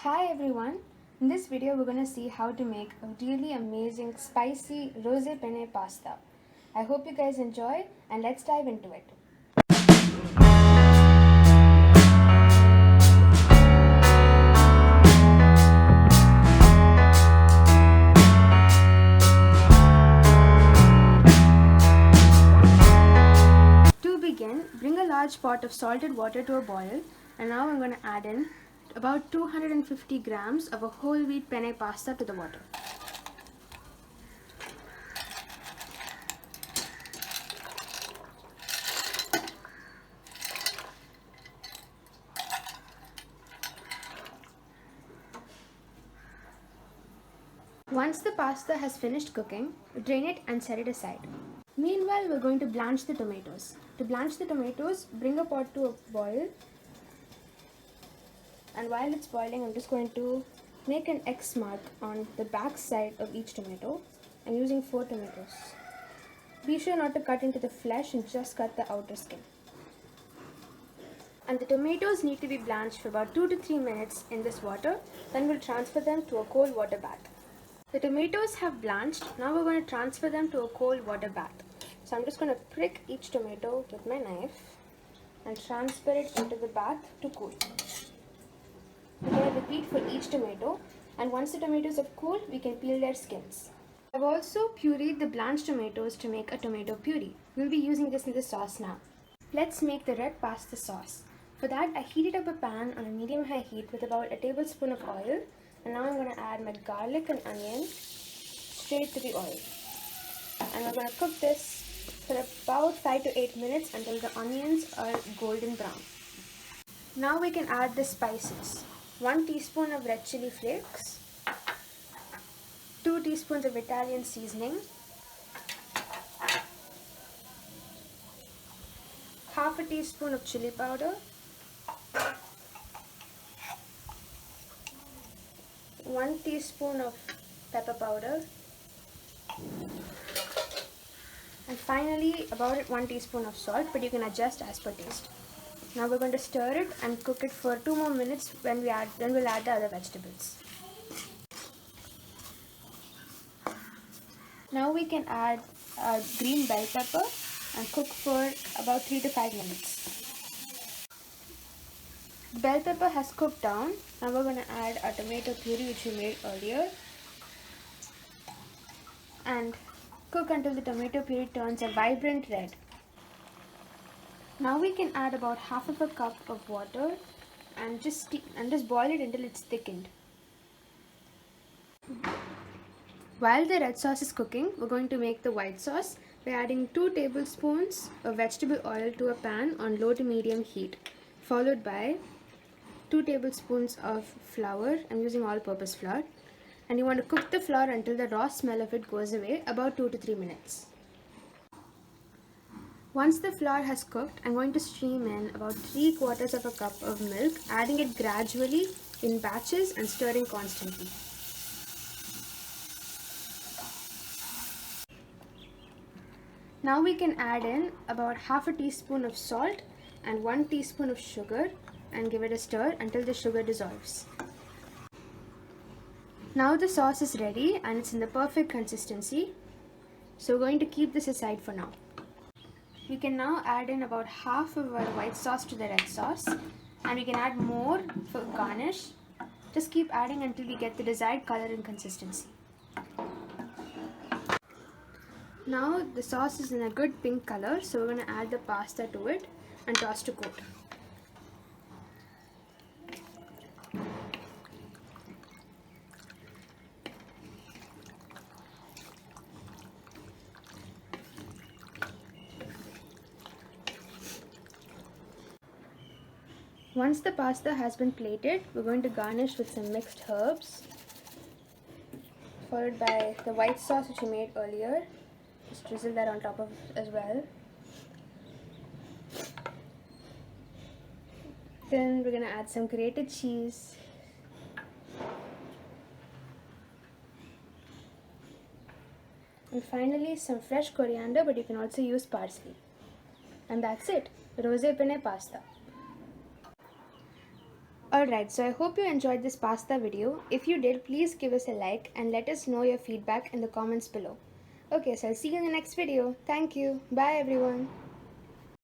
Hi everyone! In this video we're going to see how to make a really amazing spicy rosé penne pasta. I hope you guys enjoy and let's dive into it. To begin, bring a large pot of salted water to a boil, and now I'm going to add in about 250 grams of a whole wheat penne pasta to the water. Once the pasta has finished cooking, drain it and set it aside. Meanwhile, we're going to blanch the tomatoes. To blanch the tomatoes, bring a pot to a boil, and while it's boiling, I'm just going to make an X mark on the back side of each tomato. I'm using 4 tomatoes. Be sure not to cut into the flesh and just cut the outer skin. And the tomatoes need to be blanched for about 2 to 3 minutes in this water, then we'll transfer them to a cold water bath. The tomatoes have blanched, now we're going to transfer them to a cold water bath. So I'm just going to prick each tomato with my knife and transfer it into the bath to cool. We're going to repeat for each tomato, and once the tomatoes have cooled, we can peel their skins. I've also pureed the blanched tomatoes to make a tomato puree. We'll be using this in the sauce now. Let's make the red pasta sauce. For that, I heated up a pan on a medium-high heat with about a tablespoon of oil, and now I'm going to add my garlic and onion straight to the oil. And we're going to cook this for about 5 to 8 minutes until the onions are golden brown. Now we can add the spices. 1 teaspoon of red chili flakes, 2 teaspoons of Italian seasoning, half a teaspoon of chili powder, 1 teaspoon of pepper powder, and finally about 1 teaspoon of salt, but you can adjust as per taste. Now we're going to stir it and cook it for 2 more minutes then we'll add the other vegetables. Now we can add green bell pepper and cook for about 3 to 5 minutes. Bell pepper has cooked down. Now we're going to add our tomato puree which we made earlier and cook until the tomato puree turns a vibrant red. Now we can add about half of a cup of water and just boil it until it's thickened. While the red sauce is cooking, we're going to make the white sauce by adding 2 tablespoons of vegetable oil to a pan on low to medium heat, followed by 2 tablespoons of flour. I'm using all-purpose flour, and you want to cook the flour until the raw smell of it goes away, about 2 to 3 minutes. Once the flour has cooked, I'm going to stream in about 3/4 of a cup of milk, adding it gradually in batches and stirring constantly. Now we can add in about half a teaspoon of salt and 1 teaspoon of sugar and give it a stir until the sugar dissolves. Now the sauce is ready and it's in the perfect consistency, so we're going to keep this aside for now. We can now add in about half of our white sauce to the red sauce, and we can add more for garnish. Just keep adding until we get the desired color and consistency. Now the sauce is in a good pink color, so we're going to add the pasta to it and toss to coat. Once the pasta has been plated, we're going to garnish with some mixed herbs, followed by the white sauce which we made earlier. Just drizzle that on top of as well. Then we're going to add some grated cheese, and finally some fresh coriander, but you can also use parsley. And that's it, rosé penne pasta. Alright, so I hope you enjoyed this pasta video. If you did, please give us a like and let us know your feedback in the comments below. Okay, so I'll see you in the next video. Thank you. Bye everyone.